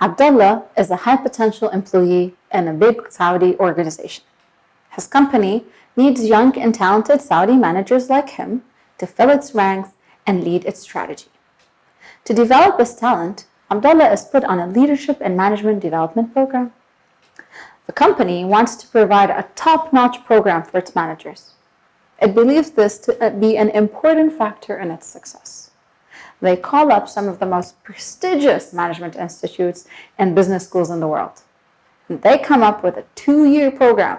Abdullah is a high potential employee in a big Saudi organization. His company needs young and talented Saudi managers like him to fill its ranks and lead its strategy. To develop his talent, Abdullah is put on a leadership and management development program. The company wants to provide a top-notch program for its managers. It believes this to be an important factor in its success. They call up some of the most prestigious management institutes and business schools in the world. And they come up with a 2-year program,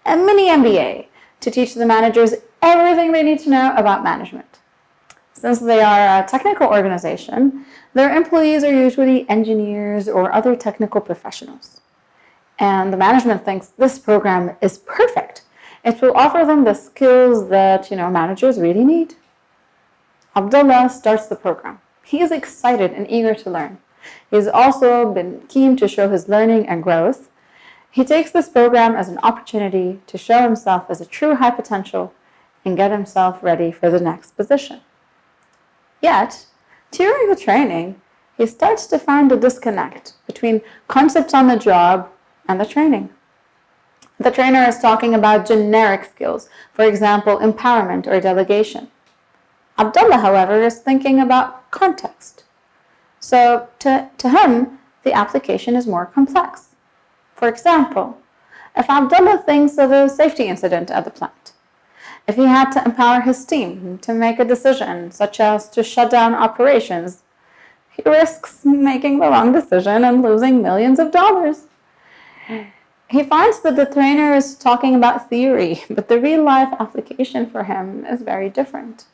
a mini MBA, to teach the managers everything they need to know about management. Since they are a technical organization, their employees are usually engineers or other technical professionals. And the management thinks this program is perfect. It will offer them the skills that managers really need. Abdullah starts the program. He is excited and eager to learn. He's also been keen to show his learning and growth. He takes this program as an opportunity to show himself as a true high potential and get himself ready for the next position. Yet, during the training, he starts to find a disconnect between concepts on the job and the training. The trainer is talking about generic skills, for example, empowerment or delegation. Abdullah, however, is thinking about context. So to him, the application is more complex. For example, if Abdullah thinks of a safety incident at the plant, if he had to empower his team to make a decision, such as to shut down operations, he risks making the wrong decision and losing millions of dollars. He finds that the trainer is talking about theory, but the real-life application for him is very different.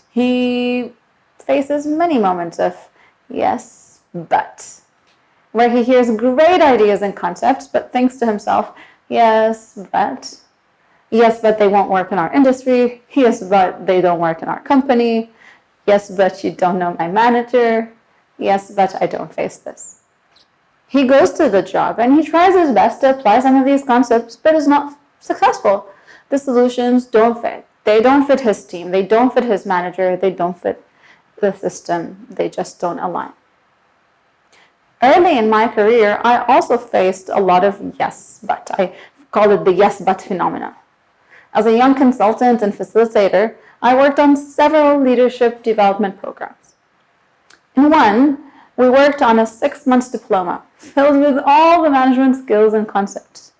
He faces many moments of yes, but, where he hears great ideas and concepts, but thinks to himself, yes, but they won't work in our industry. Yes, but they don't work in our company. Yes, but you don't know my manager. Yes, but I don't face this. He goes to the job and he tries his best to apply some of these concepts, but is not successful. The solutions don't fit. They don't fit his team. They don't fit his manager. They don't fit the system. They just don't align. Early in my career, I also faced a lot of yes, but. I call it the yes, but phenomena. As a young consultant and facilitator, I worked on several leadership development programs. In one, we worked on a 6-month diploma filled with all the management skills and concepts.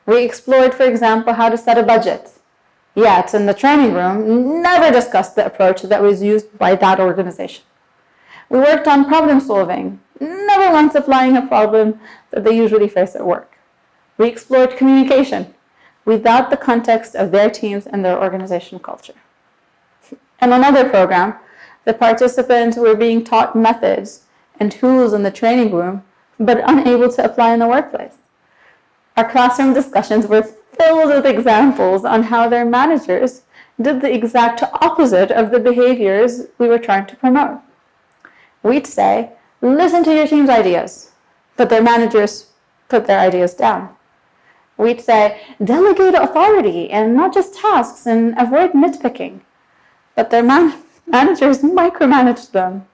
We explored, for example, how to set a budget. Yet, in the training room, never discussed the approach that was used by that organization. We worked on problem solving, never once applying a problem that they usually face at work. We explored communication without the context of their teams and their organizational culture. In another program, the participants were being taught methods and tools in the training room, but unable to apply in the workplace. Our classroom discussions were filled with examples on how their managers did the exact opposite of the behaviors we were trying to promote. We'd say, listen to your team's ideas, but their managers put their ideas down. We'd say, delegate authority and not just tasks and avoid nitpicking, but their managers micromanage them.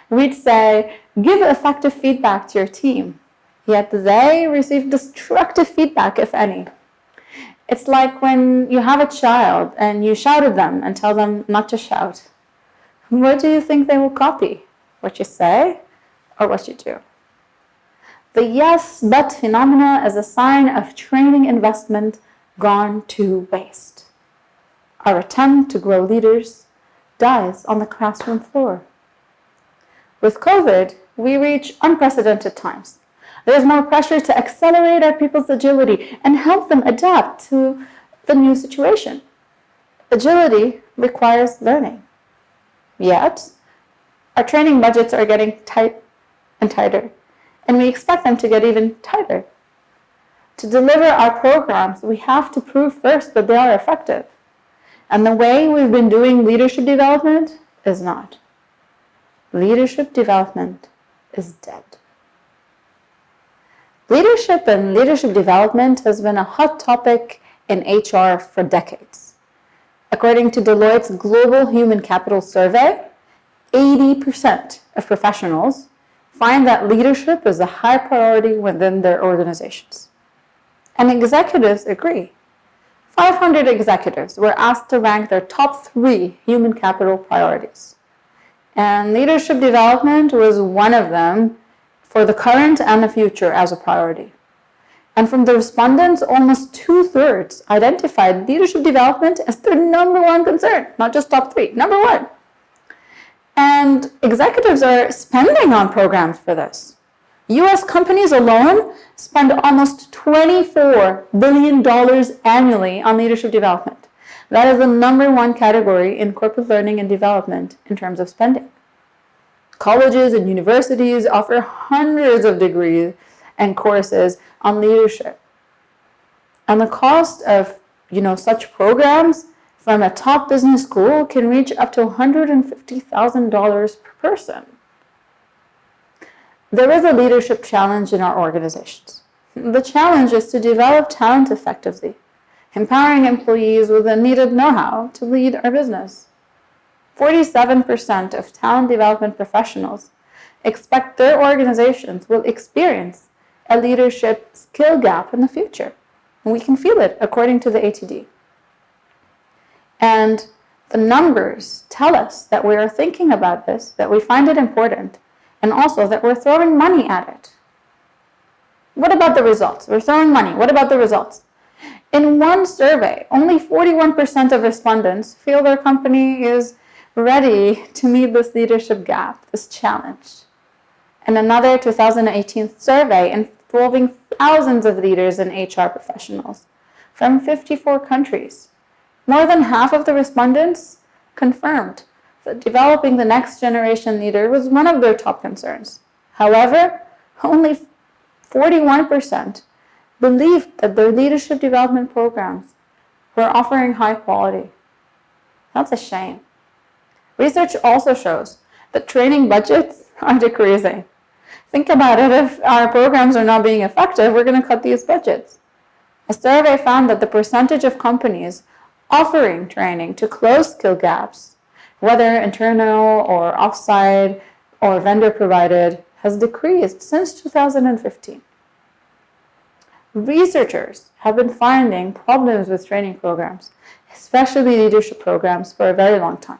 We'd say, give effective feedback to your team, yet they receive destructive feedback, if any. It's like when you have a child and you shout at them and tell them not to shout. What do you think they will copy? What you say or what you do? The yes, but phenomena is a sign of training investment gone to waste. Our attempt to grow leaders dies on the classroom floor. With COVID, we reach unprecedented times. There's more pressure to accelerate our people's agility and help them adapt to the new situation. Agility requires learning. Yet, our training budgets are getting tight and tighter, and we expect them to get even tighter. To deliver our programs, we have to prove first that they are effective. And the way we've been doing leadership development is not. Leadership development is dead. Leadership and leadership development has been a hot topic in HR for decades. According to Deloitte's Global Human Capital Survey, 80% of professionals find that leadership is a high priority within their organizations. And executives agree. 500 executives were asked to rank their top 3 human capital priorities. And leadership development was one of them for the current and the future as a priority. And from the respondents, almost 2/3 identified leadership development as their number 1 concern, not just top 3, number 1. And executives are spending on programs for this. US companies alone spend almost $24 billion annually on leadership development. That is the number 1 category in corporate learning and development in terms of spending. Colleges and universities offer hundreds of degrees and courses on leadership. And the cost of, such programs from a top business school can reach up to $150,000 per person. There is a leadership challenge in our organizations. The challenge is to develop talent effectively, empowering employees with the needed know-how to lead our business. 47% of talent development professionals expect their organizations will experience a leadership skill gap in the future. And we can feel it according to the ATD. And the numbers tell us that we are thinking about this, that we find it important, and also that we're throwing money at it. What about the results? We're throwing money. What about the results? In one survey, only 41% of respondents feel their company is ready to meet this leadership gap, this challenge. And another 2018 survey involving thousands of leaders and HR professionals from 54 countries. More than half of the respondents confirmed that developing the next generation leader was one of their top concerns. However, only 41% believed that their leadership development programs were offering high quality. That's a shame. Research also shows that training budgets are decreasing. Think about it, if our programs are not being effective, we're going to cut these budgets. A survey found that the percentage of companies offering training to close skill gaps, whether internal or offsite or vendor provided, has decreased since 2015. Researchers have been finding problems with training programs, especially leadership programs, for a very long time.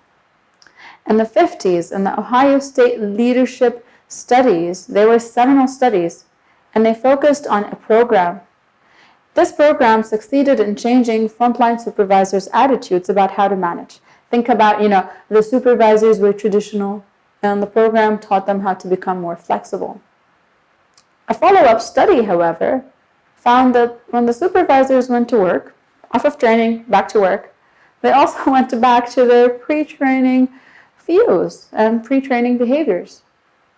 In the 50s, in the Ohio State leadership studies, there were seminal studies, and they focused on a program. This program succeeded in changing frontline supervisors' attitudes about how to manage. Think about, the supervisors were traditional, and the program taught them how to become more flexible. A follow-up study, however, found that when the supervisors went to work, off of training, back to work, they also went back to their pre-training views and pre-training behaviors.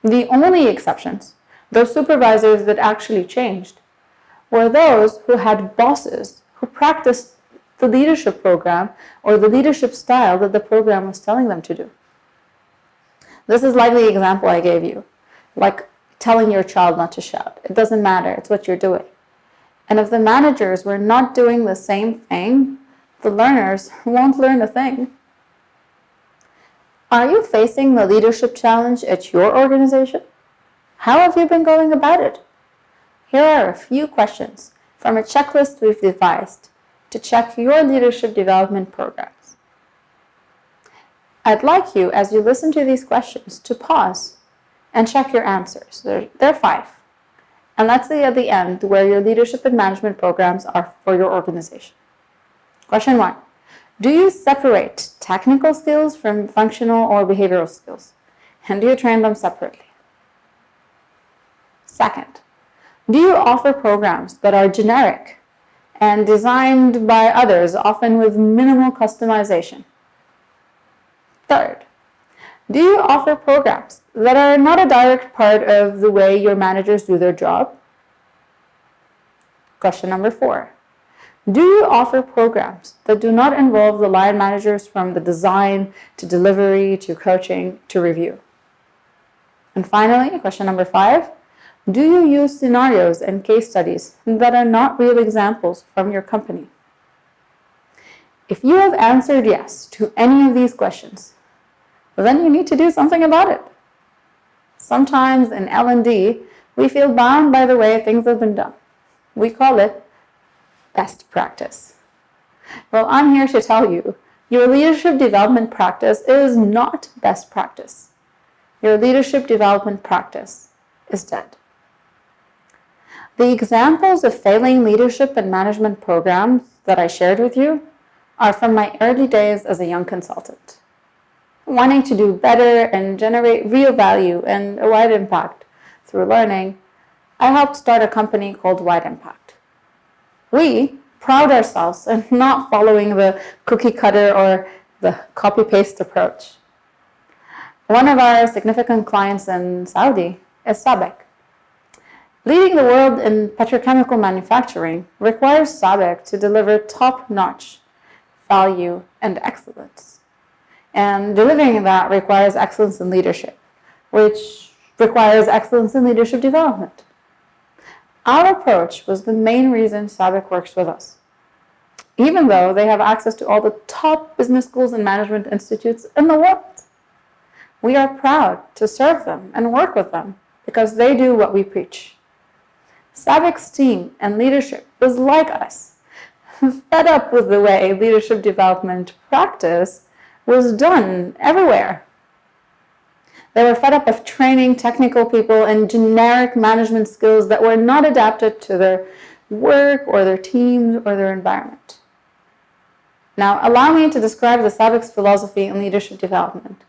The only exceptions, those supervisors that actually changed, were those who had bosses who practiced the leadership program or the leadership style that the program was telling them to do. This is like the example I gave you, like telling your child not to shout. It doesn't matter, it's what you're doing. And if the managers were not doing the same thing, the learners won't learn a thing. Are you facing the leadership challenge at your organization? How have you been going about it? Here are a few questions from a checklist we've devised to check your leadership development programs. I'd like you, as you listen to these questions, to pause and check your answers. There are 5. And let's see at the end where your leadership and management programs are for your organization. Question 1. Do you separate technical skills from functional or behavioral skills? And do you train them separately? Second, do you offer programs that are generic and designed by others, often with minimal customization? Third, do you offer programs that are not a direct part of the way your managers do their job? Question number 4. Do you offer programs that do not involve the line managers from the design to delivery to coaching to review? And finally, question number 5. Do you use scenarios and case studies that are not real examples from your company? If you have answered yes to any of these questions, then you need to do something about it. sometimes in L&D, we feel bound by the way things have been done. We call it best practice. Well, I'm here to tell you, your leadership development practice is not best practice. Your leadership development practice is dead. The examples of failing leadership and management programs that I shared with you are from my early days as a young consultant. Wanting to do better and generate real value and a wide impact through learning, I helped start a company called Wide Impact. We pride ourselves in not following the cookie cutter or the copy-paste approach. One of our significant clients in Saudi is SABIC. Leading the world in petrochemical manufacturing requires SABIC to deliver top-notch value and excellence. And delivering that requires excellence in leadership, which requires excellence in leadership development. Our approach was the main reason SABIC works with us. Even though they have access to all the top business schools and management institutes in the world, we are proud to serve them and work with them because they do what we preach. SABIC's team and leadership was like us, fed up with the way leadership development practice was done everywhere. They were fed up of training technical people in generic management skills that were not adapted to their work or their teams or their environment. Now, allow me to describe the SABIC's philosophy in leadership development.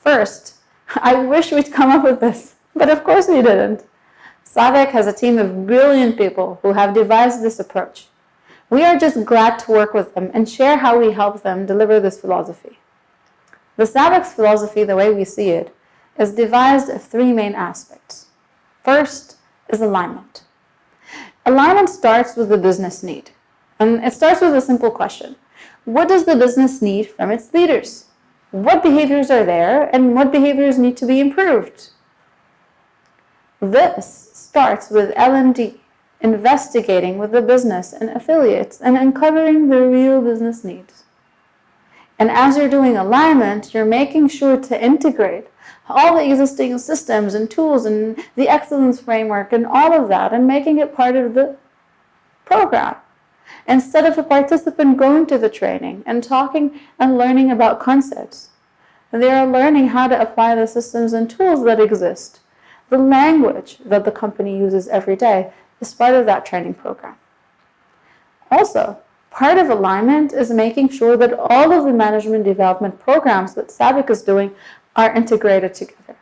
First, I wish we'd come up with this, but of course we didn't. SABIC has a team of brilliant people who have devised this approach. We are just glad to work with them and share how we help them deliver this philosophy. The SABIC's philosophy, the way we see it, is devised of three main aspects. First is alignment. Alignment starts with the business need, and it starts with a simple question. What does the business need from its leaders? What behaviors are there, and what behaviors need to be improved? This starts with L&D, investigating with the business and affiliates and uncovering the real business needs. And as you're doing alignment, you're making sure to integrate all the existing systems and tools and the excellence framework and all of that and making it part of the program. Instead of a participant going to the training and talking and learning about concepts, they are learning how to apply the systems and tools that exist. The language that the company uses every day is part of that training program. Also, part of alignment is making sure that all of the management development programs that SABIC is doing are integrated together.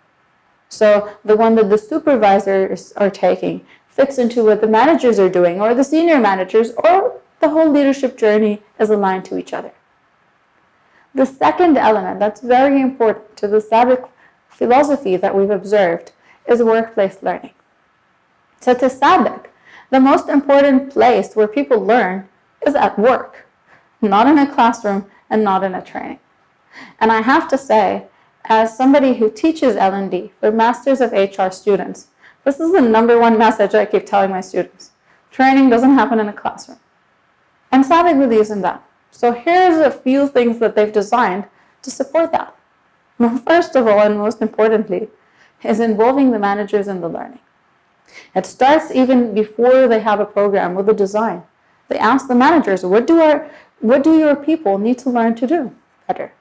So the one that the supervisors are taking fits into what the managers are doing, or the senior managers, or the whole leadership journey is aligned to each other. The second element that's very important to the SABIC philosophy that we've observed is workplace learning. So to SABIC, the most important place where people learn is at work, not in a classroom and not in a training. And I have to say, as somebody who teaches L&D for Masters of HR students, this is the number one message I keep telling my students. Training doesn't happen in a classroom. And SABIC believes in that. So here's a few things that they've designed to support that. Well, first of all, and most importantly, is involving the managers in the learning. It starts even before they have a program with a design. They ask the managers, what do your people need to learn to do better?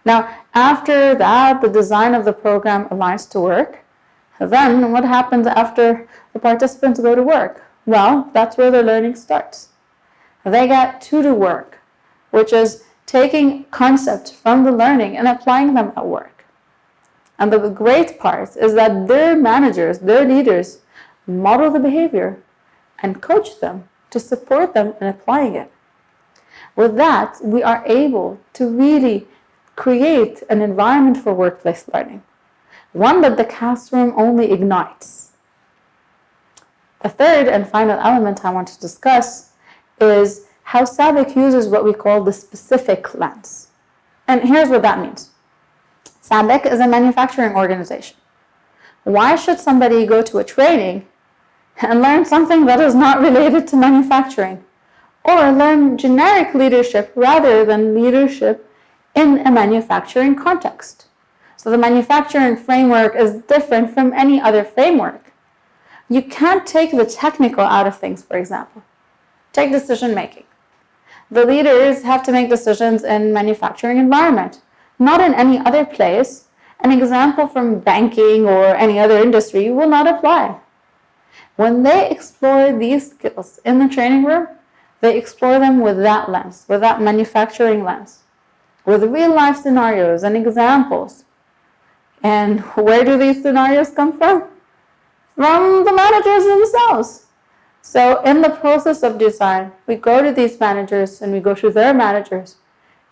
Now, after that, the design of the program aligns to work. Then what happens after the participants go to work? Well, that's where their learning starts. They get to do work, which is taking concepts from the learning and applying them at work. And the great part is that their managers, their leaders, model the behavior and coach them to support them in applying it. With that, we are able to really create an environment for workplace learning, one that the classroom only ignites. The third and final element I want to discuss is how SABIC uses what we call the specific lens. And here's what that means. SABIC is a manufacturing organization. Why should somebody go to a training and learn something that is not related to manufacturing, or learn generic leadership rather than leadership in a manufacturing context? So the manufacturing framework is different from any other framework. You can't take the technical out of things, for example. Take decision making. The leaders have to make decisions in manufacturing environment, not in any other place. An example from banking or any other industry will not apply. When they explore these skills in the training room, they explore them with that lens, with that manufacturing lens, with real life scenarios and examples. And where do these scenarios come from? From the managers themselves. So in the process of design, we go to these managers and we go to their managers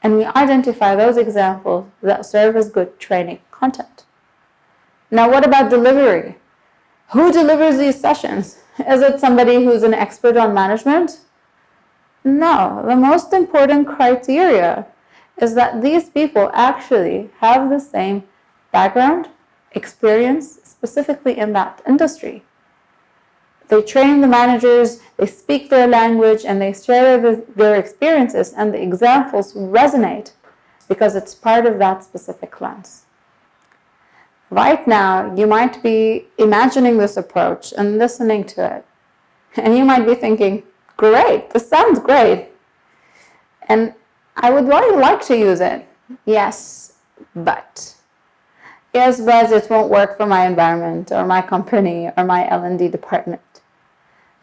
and we identify those examples that serve as good training content. Now, what about delivery? Who delivers these sessions? Is it somebody who's an expert on management? No, the most important criteria is that these people actually have the same background, experience, specifically in that industry. They train the managers, they speak their language, and they share their experiences, and the examples resonate because it's part of that specific lens. Right now, you might be imagining this approach and listening to it, and you might be thinking, great, this sounds great, and I would really like to use it. Yes, but it won't work for my environment or my company or my L&D department.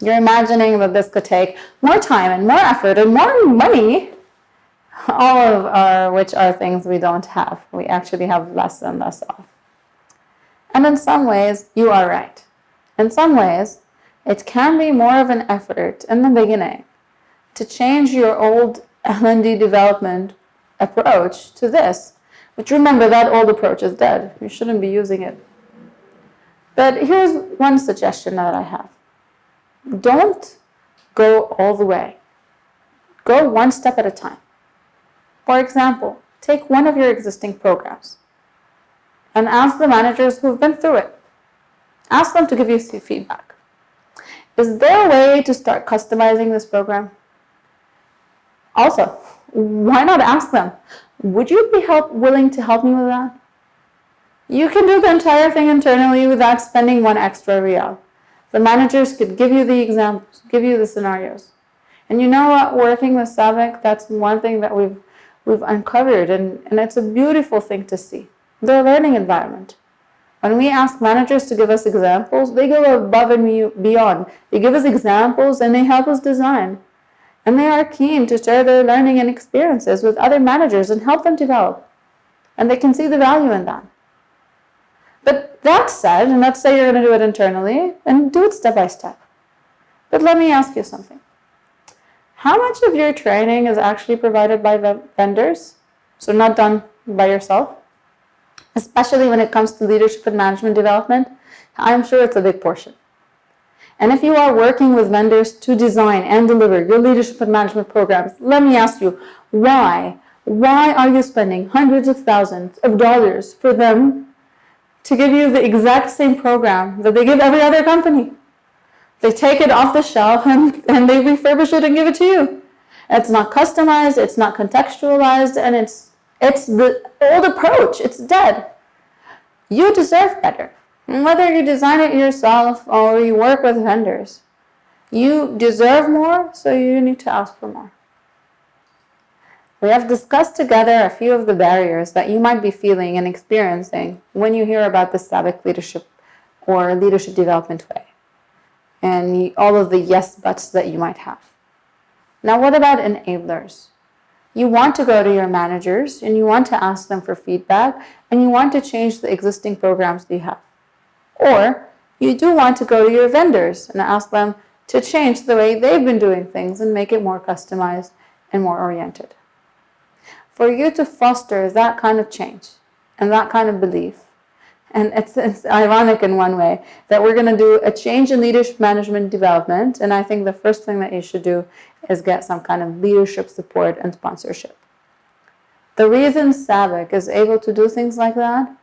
You're imagining that this could take more time and more effort and more money, all of which are things we don't have. We actually have less and less of. And in some ways, you are right. In some ways, it can be more of an effort in the beginning to change your old L&D development approach to this. But remember, that old approach is dead. You shouldn't be using it. But here's one suggestion that I have. Don't go all the way. Go one step at a time. For example, take one of your existing programs and ask the managers who've been through it. Ask them to give you feedback. Is there a way to start customizing this program? Also, why not ask them, would you be willing to help me with that? You can do the entire thing internally without spending one extra riyal. The managers could give you the examples, give you the scenarios. And you know what, working with SABIC, that's one thing that we've uncovered, and it's a beautiful thing to see. Their learning environment. When we ask managers to give us examples, they go above and beyond. They give us examples and they help us design. And they are keen to share their learning and experiences with other managers and help them develop. And they can see the value in that. But that said, and let's say you're going to do it internally, and do it step by step. But let me ask you something. How much of your training is actually provided by vendors? So not done by yourself? Especially when it comes to leadership and management development, I'm sure it's a big portion. And if you are working with vendors to design and deliver your leadership and management programs, let me ask you, why? Why are you spending hundreds of thousands of dollars for them to give you the exact same program that they give every other company? They take it off the shelf and they refurbish it and give it to you. It's not customized, it's not contextualized, and it's the old approach. It's dead. You deserve better. Whether you design it yourself or you work with vendors, you deserve more, so you need to ask for more. We have discussed together a few of the barriers that you might be feeling and experiencing when you hear about the SABIC leadership or leadership development way, and all of the yes buts that you might have. Now, what about enablers? You want to go to your managers and you want to ask them for feedback and you want to change the existing programs that you have. Or you do want to go to your vendors and ask them to change the way they've been doing things and make it more customized and more oriented. For you to foster that kind of change and that kind of belief, and it's ironic in one way that we're going to do a change in leadership management development, and I think the first thing that you should do is get some kind of leadership support and sponsorship. The reason SABIC is able to do things like that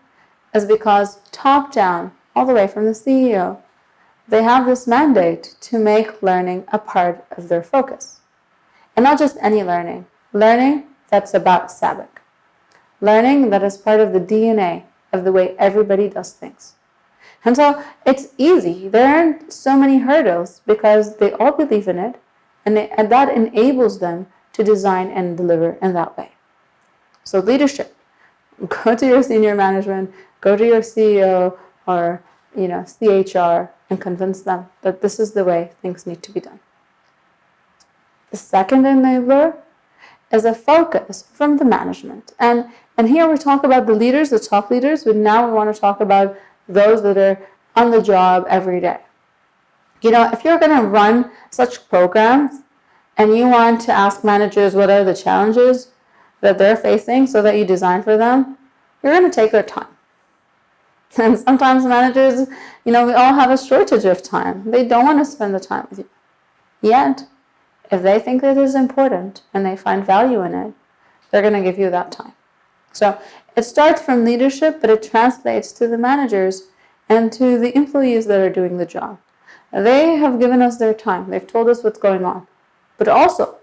is because top down, all the way from the CEO, they have this mandate to make learning a part of their focus. And not just any learning. Learning that's about SABIC. Learning that is part of the DNA of the way everybody does things. And so it's easy. There aren't so many hurdles because they all believe in it, and that enables them to design and deliver in that way. So leadership, go to your senior management, go to your CEO or CHR and convince them that this is the way things need to be done. The second enabler is a focus from the management. And here we talk about the leaders, the top leaders, but now we want to talk about those that are on the job every day. If you're going to run such programs and you want to ask managers what are the challenges that they're facing so that you design for them, you're going to take their time. And sometimes managers, we all have a shortage of time. They don't want to spend the time with you. Yet, if they think it is important and they find value in it, they're going to give you that time. So it starts from leadership, but it translates to the managers and to the employees that are doing the job. They have given us their time. They've told us what's going on. But also,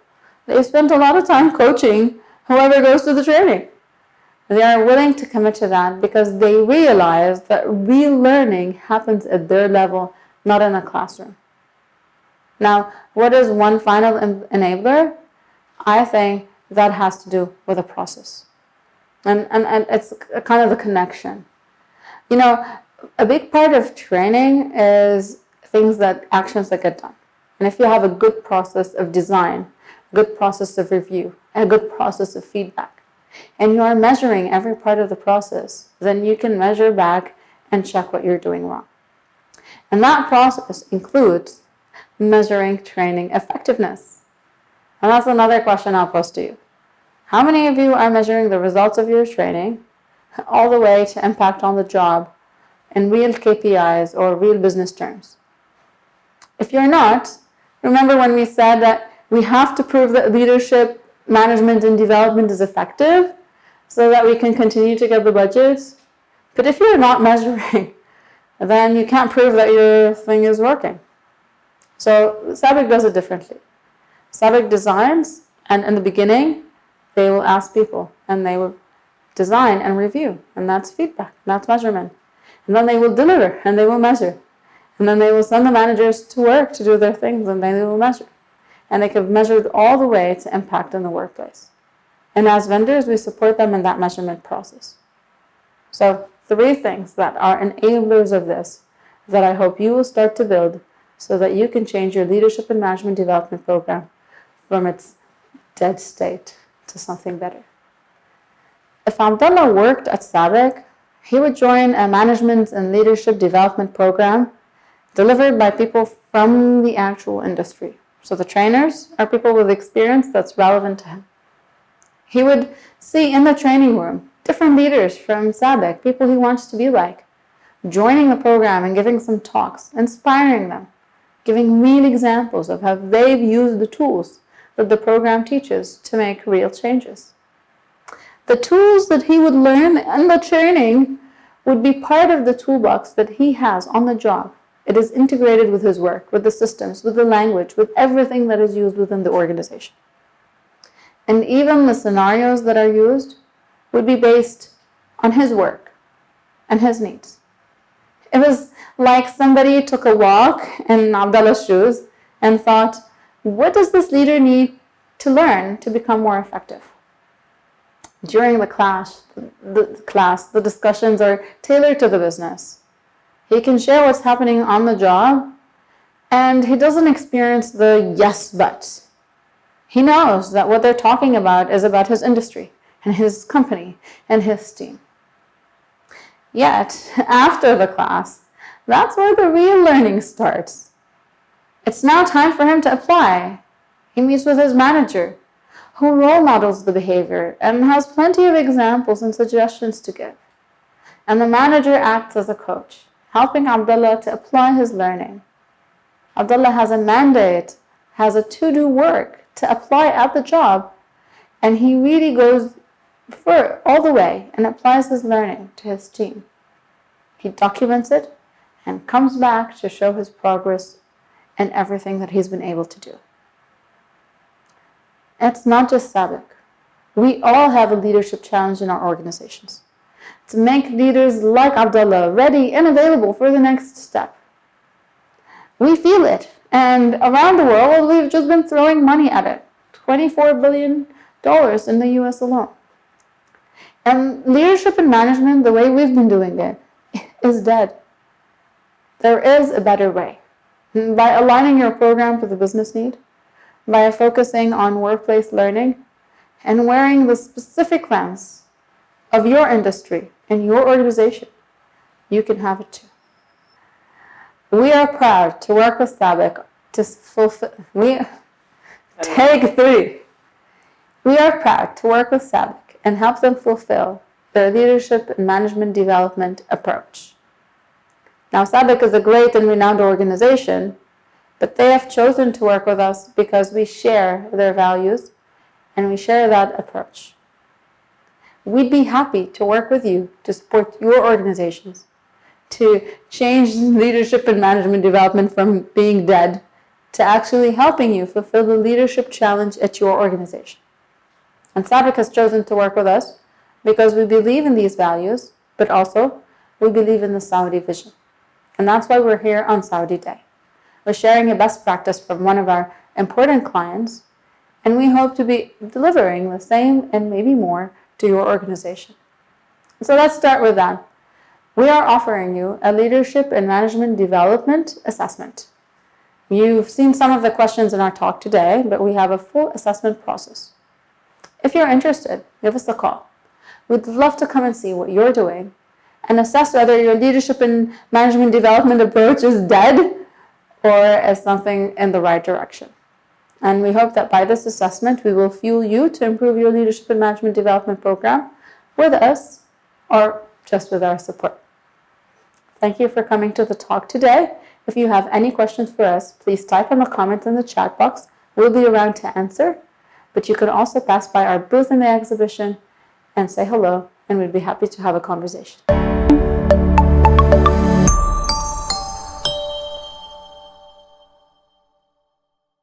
they've spent a lot of time coaching whoever goes to the training. They are willing to commit to that because they realize that real learning happens at their level, not in a classroom. Now, what is one final enabler? I think that has to do with a process. And it's kind of a connection. A big part of training is actions that get done. And if you have a good process of design, a good process of review, and a good process of feedback, and you are measuring every part of the process, then you can measure back and check what you're doing wrong. And that process includes measuring training effectiveness. And that's another question I'll pose to you. How many of you are measuring the results of your training all the way to impact on the job in real KPIs or real business terms? If you're not, remember when we said that we have to prove that leadership, management, and development is effective so that we can continue to get the budgets? But if you're not measuring, then you can't prove that your thing is working. So SABIC does it differently. SABIC designs, and in the beginning, they will ask people, and they will design and review, and that's feedback, that's measurement. And then they will deliver, and they will measure. And then they will send the managers to work to do their things, and they will measure. And they have measured all the way to impact in the workplace. And as vendors, we support them in that measurement process. So 3 things that are enablers of this that I hope you will start to build so that you can change your leadership and management development program from its dead state to something better. If Abdullah worked at SABIC, he would join a management and leadership development program delivered by people from the actual industry. So the trainers are people with experience that's relevant to him. He would see in the training room different leaders from SABIC, people he wants to be like, joining the program and giving some talks, inspiring them, giving real examples of how they've used the tools that the program teaches to make real changes. The tools that he would learn in the training would be part of the toolbox that he has on the job. It is integrated with his work, with the systems, with the language, with everything that is used within the organization. And even the scenarios that are used would be based on his work and his needs. It was like somebody took a walk in Abdullah's shoes and thought, what does this leader need to learn to become more effective? During the class, the discussions are tailored to the business. He can share what's happening on the job, and he doesn't experience the yes buts. He knows that what they're talking about is about his industry and his company and his team. Yet, after the class, that's where the real learning starts. It's now time for him to apply. He meets with his manager, who role models the behavior and has plenty of examples and suggestions to give. And the manager acts as a coach, helping Abdullah to apply his learning. Abdullah has a mandate, has a to-do work to apply at the job, and he really goes all the way and applies his learning to his team. He documents it and comes back to show his progress and everything that he's been able to do. It's not just SABIC. We all have a leadership challenge in our organizations. to make leaders like Abdullah ready and available for the next step. We feel it, and around the world, we've just been throwing money at it. $24 billion in the US alone. And leadership and management, the way we've been doing it, is dead. There is a better way. By aligning your program to the business need, by focusing on workplace learning, and wearing the specific lens of your industry and your organization, you can have it too. We are proud to work with SABIC to fulfill. Take 3. We are proud to work with SABIC and help them fulfill their leadership and management development approach. Now, SABIC is a great and renowned organization, but they have chosen to work with us because we share their values and we share that approach. We'd be happy to work with you to support your organizations, to change leadership and management development from being dead to actually helping you fulfill the leadership challenge at your organization. And SABIC has chosen to work with us because we believe in these values, but also we believe in the Saudi vision. And that's why we're here on Saudi Day. We're sharing a best practice from one of our important clients, and we hope to be delivering the same and maybe more to your organization. So let's start with that. We are offering you a leadership and management development assessment. You've seen some of the questions in our talk today, but we have a full assessment process. If you're interested, give us a call. We'd love to come and see what you're doing and assess whether your leadership and management development approach is dead or is something in the right direction. And we hope that by this assessment, we will fuel you to improve your leadership and management development program with us or just with our support. Thank you for coming to the talk today. If you have any questions for us, please type in the comments in the chat box. We'll be around to answer. But you can also pass by our booth in the exhibition and say hello, and we'd be happy to have a conversation.